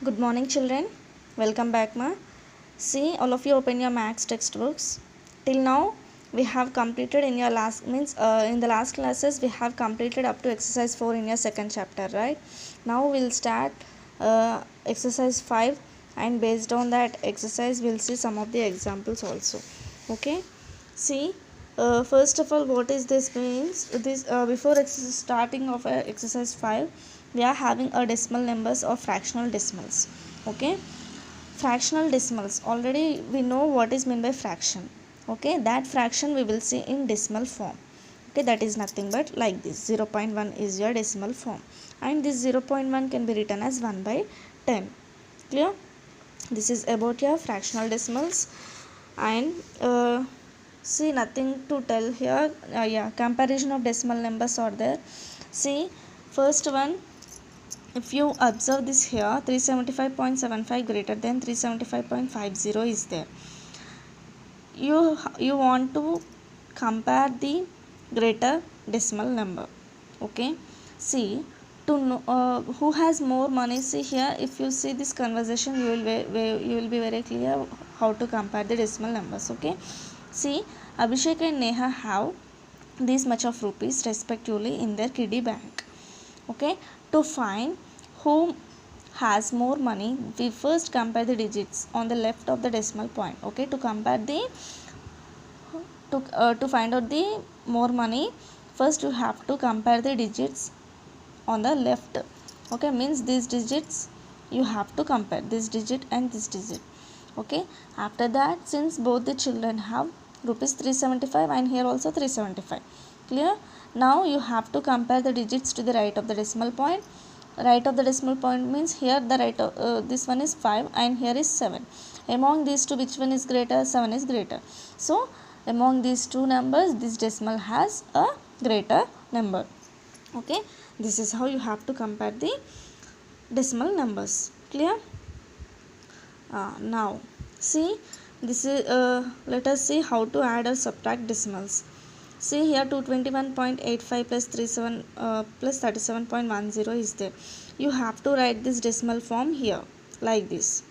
Good morning, children. Welcome back, ma. See, all of you open your maths textbooks. Till now, we have completed in your last in the last classes we have completed up to exercise 4 in your second chapter, right? Now we'll start exercise 5, and based on that exercise, we'll see some of the examples also. Okay. See, first of all, what is this means? This before starting of exercise 5, we are having a decimal numbers or fractional decimals. Okay, fractional decimals, already we know what is meant by fraction. Okay, that fraction we will see in decimal form. Okay, that is nothing but like this. 0.1 is your decimal form, and this 0.1 can be written as 1 by 10. Clear? This is about your fractional decimals. And see, nothing to tell here. Yeah, comparison of decimal numbers are there. See, first one, if you observe this here, 375.75 greater than 375.50 is there. You want to compare the greater decimal number. Okay, see, to know who has more money. See here, if you see this conversation, you will be very clear how to compare the decimal numbers. Okay, see, Abhishek and Neha have this much of rupees respectively in their kiddie bank. Okay, to find who has more money, we first compare the digits on the left of the decimal point. Okay, to compare the to find out the more money, first you have to compare the digits on the left. Okay, means these digits you have to compare, this digit and this digit. Okay, after that, since both the children have rupees 375 and here also 375, clear? Now you have to compare the digits to the right of the decimal point. Right of the decimal point means here the right of this one is 5 and here is 7. Among these two, which one is greater? 7 is greater. So among these two numbers, this decimal has a greater number. Okay, this is how you have to compare the decimal numbers. Clear? Now see, this is let us see how to add or subtract decimals. See here, 221.85 plus 37 plus 37.10 is there. You have to write this decimal form here like this.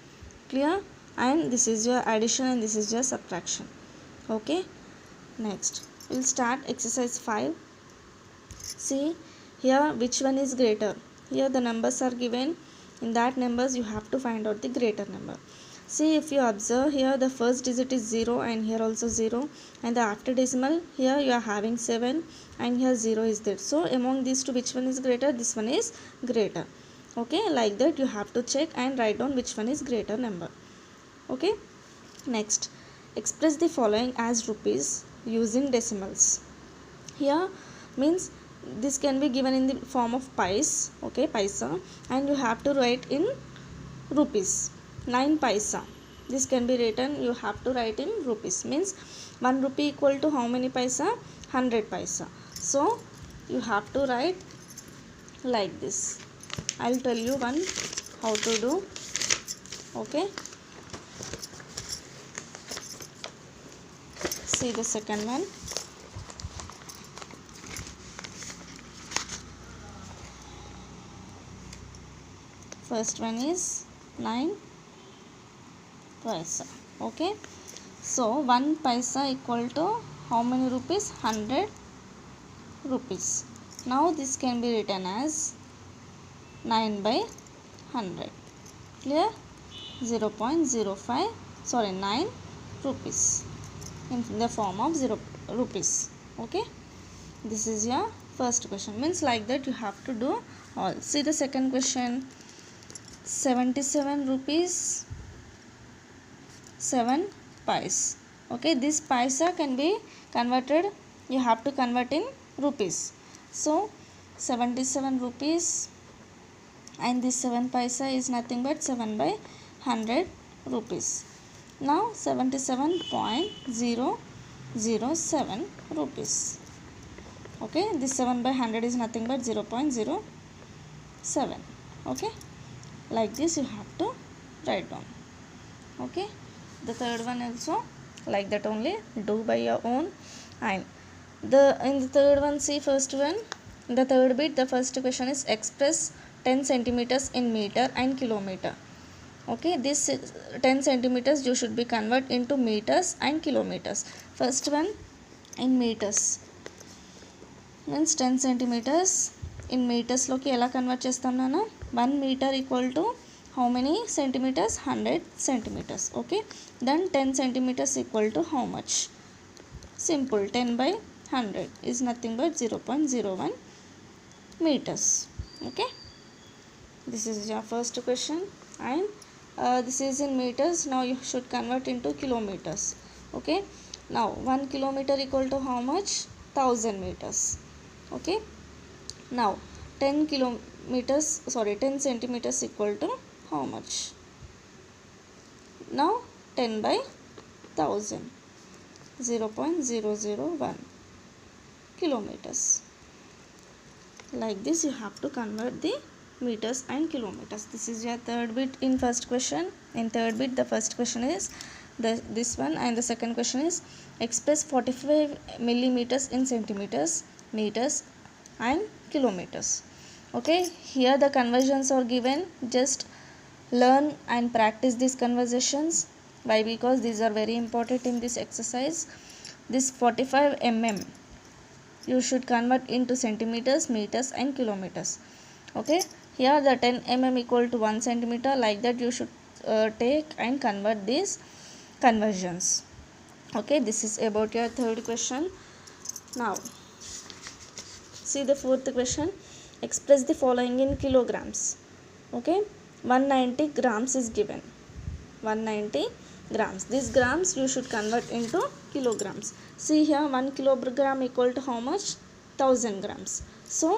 Clear? And this is your addition and this is your subtraction. Okay, next we'll start exercise 5. See here, which one is greater? Here the numbers are given. In that numbers you have to find out the greater number. See, if you observe here, the first digit is 0 and here also 0, and the after decimal here you are having 7 and here 0 is there. So among these two, which one is greater? This one is greater. Okay, like that you have to check and write down which one is greater number. Okay, next, express the following as rupees using decimals. Here means this can be given in the form of pies. Okay, paisa, and you have to write in rupees. 9 paisa, this can be written, you have to write in rupees, means 1 rupee equal to how many paisa? 100 paisa. So you have to write like this. I'll tell you one how to do. Okay, see the second one. First one is 9 paisa. Okay, so 1 paisa equal to how many rupees? 100 rupees. Now this can be written as 9 by 100. Clear? 0.05, sorry, 9 rupees in the form of 0 rupees. Okay, this is your first question. Means like that you have to do all. See the second question. 77 rupees 7 pies. Okay, this paisa can be converted, you have to convert in rupees. So 77 rupees and this 7 paisa is nothing but 7 by 100 rupees. Now 77.007 rupees. Okay, this 7 by 100 is nothing but 0.07. Okay, like this you have to write down. Okay, the third one also like that only, do by your own. And in the third one, see first one, the third bit, the first question is express 10 centimeters in meter and kilometer. Okay, this 10 centimeters you should be convert into meters and kilometers. First one in meters means 10 centimeters in meters లోకి ఎలా convert చేస్తాం నాన్న 1 meter equal to how many centimeters 100 centimeters. Okay, then 10 centimeters equal to how much? Simple, 10 by 100 is nothing but 0.01 meters. Okay, this is your first question, and this is in meters. Now you should convert into kilometers. Okay, now 1 kilometer equal to how much? 1000 meters. Okay, now 10 centimeters equal to how much? Now 10 by 1000, 0.001 kilometers. Like this you have to convert the meters and kilometers. This is your third bit in first question. In third bit the first question is this one, and the second question is express 45 millimeters in centimeters, meters and kilometers. Okay, here the conversions are given. Just learn and practice these conversions. Why? Because these are very important in this exercise. This 45 mm you should convert into centimeters, meters and kilometers. Okay, here the 10 mm equal to 1 centimeter. Like that you should take and convert these conversions. Okay, this is about your third question. Now see the fourth question. Express the following in kilograms. Okay, 190 grams is given. 190 grams. These grams you should convert into kilograms. See here, 1 kilogram equal to how much? 1000 grams. So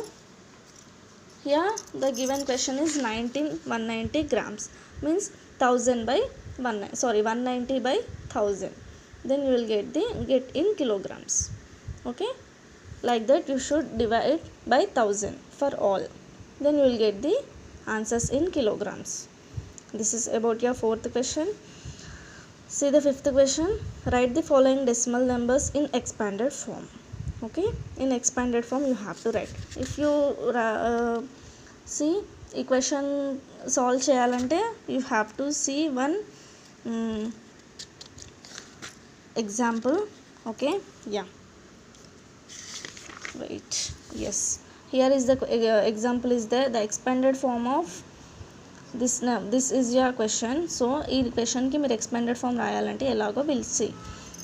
here the given question is 190 grams means 190 by 1000. Then you will get in kilograms. Okay, like that you should divide by 1000 for all. Then you will get the answers in kilograms. This is about your fourth question. See the fifth question. Write the following decimal numbers in expanded form. Okay, in expanded form you have to write. If you see ఈ question solve చేయాలంటే you have to see one example. Okay, yeah, wait, yes, here is the example is there. The expanded form of this is your question. So ఈ question కి మీరు expanded form రాయాలంటే ఎలాగో we'll see.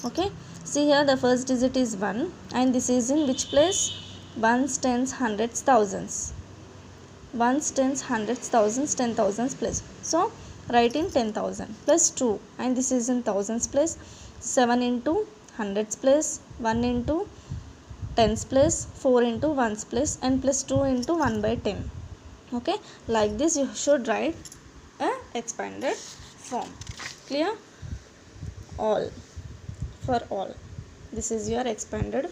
Okay, see here the first digit is 1 and this is in which place? Ones, tens, hundreds, thousands. Ones, tens, hundreds, thousands, 10,000s place. So write in 10,000 plus 2, and this is in thousands place. 7 into hundreds place, 1 into tens place, 4 into ones place, and plus 2 into 1 by 10. Okay, like this you should write a expanded form. Clear? All, for all, this is your expanded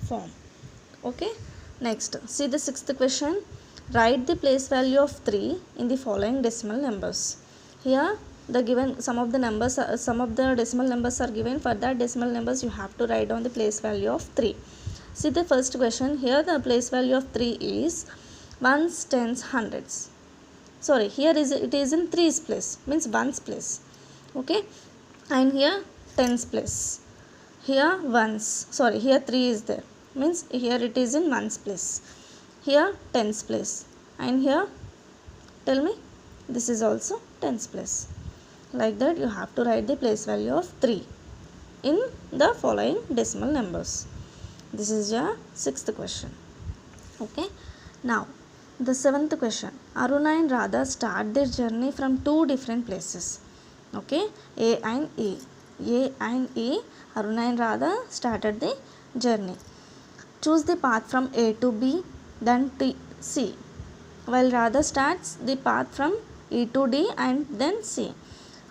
form. Okay, next see the sixth question. Write the place value of 3 in the following decimal numbers. Here the given some of the decimal numbers are given. For that decimal numbers you have to write down the place value of 3. See the first question. Here the place value of 3 is ones, tens, hundreds. Sorry, here it is in 3's place, means ones place. Okay, and here tens place. Here ones, sorry, here 3 is there, means here it is in ones place. Here tens place, and here tell me this is also tens place. Like that you have to write the place value of 3 in the following decimal numbers. This is your sixth question. Okay, now the seventh question. Aruna and Radha start their journey from two different places. Okay, A and E. Aruna and Radha started the journey. Choose the path from A to B, then to C. While Radha starts the path from E to D and then C.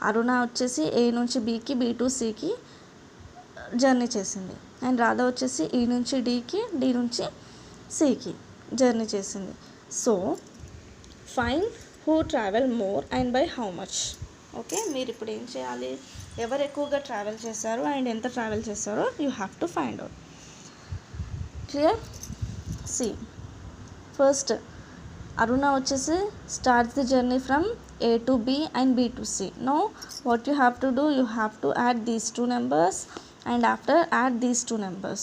Aruna వచ్చేసి A నుంచి Bకి, B to Cకి journey చేసింది, and Radha వచ్చేసి E నుంచి Dకి, D నుంచి Cకి journey చేసింది. So find who travel more and by how much. Okay, మీరు ఇప్పుడు ఏం చేయాలి? ఎవరు ఎక్కువగా ట్రావెల్ చేశారు అండ్ ఎంత ట్రావెల్ చేశారో you have to find out. Clear? See first Aruna వచ్చేసి starts the journey from A to B and B to C. Now what you have to do, you have to add these two numbers and after add these two numbers.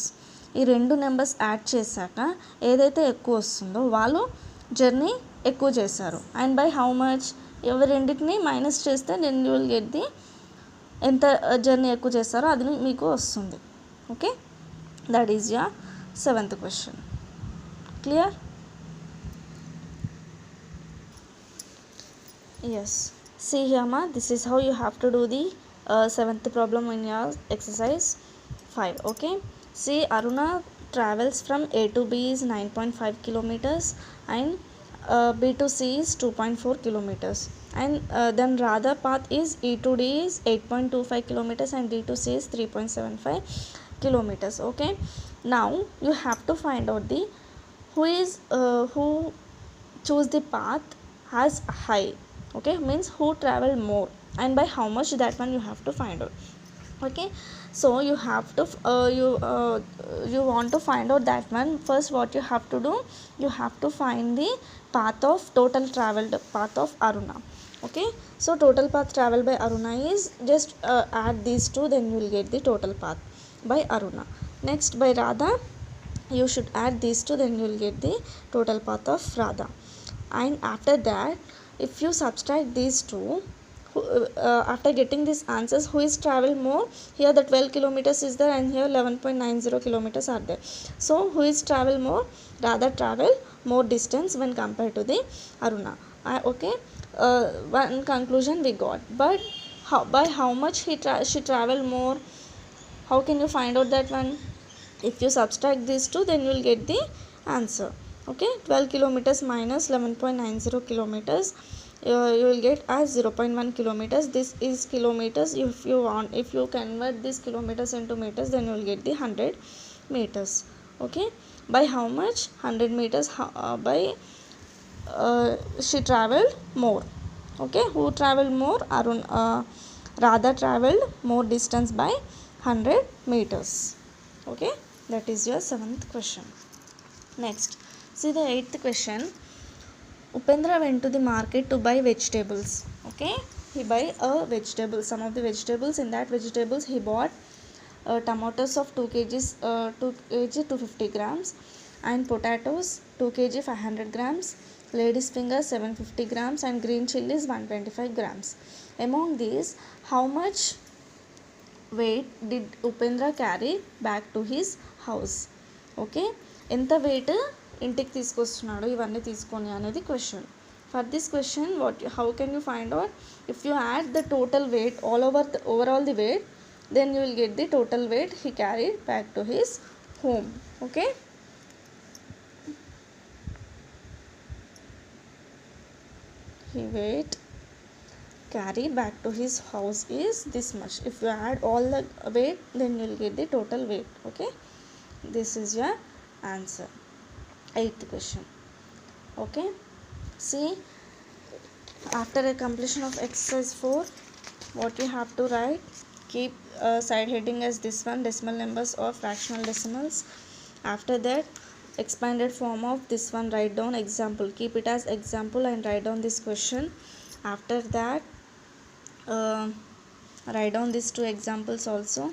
ఈ రెండు numbers add చేశాక ఏదైతే ఎక్కువ వస్తుందో వాళ్ళు journey ఎక్కువ చేశారు. And by how much, ఇవి రెండింటిని మైనస్ చేస్తే then you will get the ఎంత జర్నీ ఎక్కువ చేస్తారో అది మీకు వస్తుంది. Okay, that is your 7th question. Clear? Yes, see here ma, this is how you have to do the 7th problem in your exercise 5. Okay, see Aruna travels from A to B is 9.5 kilometers and B to C is 2.4 kilometers, and then Radha path is E to D is 8.25 kilometers and D to C is 3.75 kilometers. Okay, now you have to find out the who choose the path has high. Okay, means who travel more and by how much, that one you have to find out. Okay, so you have to you want to find out that one. First what you have to do, you have to find the path of total traveled path of Aruna. Okay, so total path traveled by Aruna is just add these two, then you will get the total path by Aruna. Next by Radha, you should add these two, then you will get the total path of Radha. And after that, if you subtract these two, after getting these answers, who is travel more, here the 12 kilometers is there and here 11.90 kilometers are there. So who is travel more, Radha travel more distance when compared to the Aruna. Okay, one conclusion we got. But by how much she travel more, how can you find out that one? If you subtract these two, then you will get the answer. Okay, 12 kilometers minus 11.90 kilometers, you will get as 0.1 kilometers. This is kilometers. If you convert these kilometers into meters, then you will get the 100 meters. Okay, by how much? 100 meters. By she traveled more. Okay, who traveled more? Radha traveled more distance by 100 meters. Okay, that is your 7th question. Next, see the 8th question. Upendra went to the market to buy vegetables. Okay, he buy some of the vegetables. In that vegetables he bought tomatoes of 2 kgs 2 kg 250 grams and potatoes 2 kg 500 grams, lady's finger 750 grams and green chilies 125 grams. Among these, how much weight did Upendra carry back to his house? Okay, ఎంత wait ఇంటికి తీసుకొస్తున్నాడు ఇవన్నీ తీసుకొని అనేది question. For this question how can you find out? If you add the total weight overall the weight, then you will get the total weight he carried back to his home. Okay, he weight carry back to his house is this much. If you add all the weight, then you will get the total weight. Okay, this is your answer. 8th question. Okay, see, after a completion of exercise 4, what you have to write, keep side heading as this one, decimal numbers or fractional decimals. After that, expanded form of this one, write down example, keep it as example and write down this question. After that, write down these two examples also.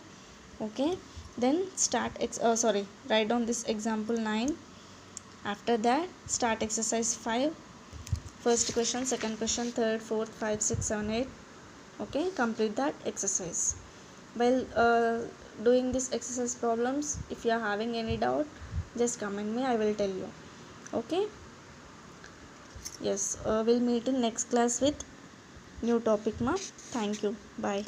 Okay, then write down this example 9. After that, start exercise 5. First question, second question, third, fourth, 5, 6, 7, 8. Okay, complete that exercise. While doing this exercise problems, if you are having any doubt, just comment me, I will tell you. Okay, yes, we'll meet in next class with new topic ma. Thank you, bye.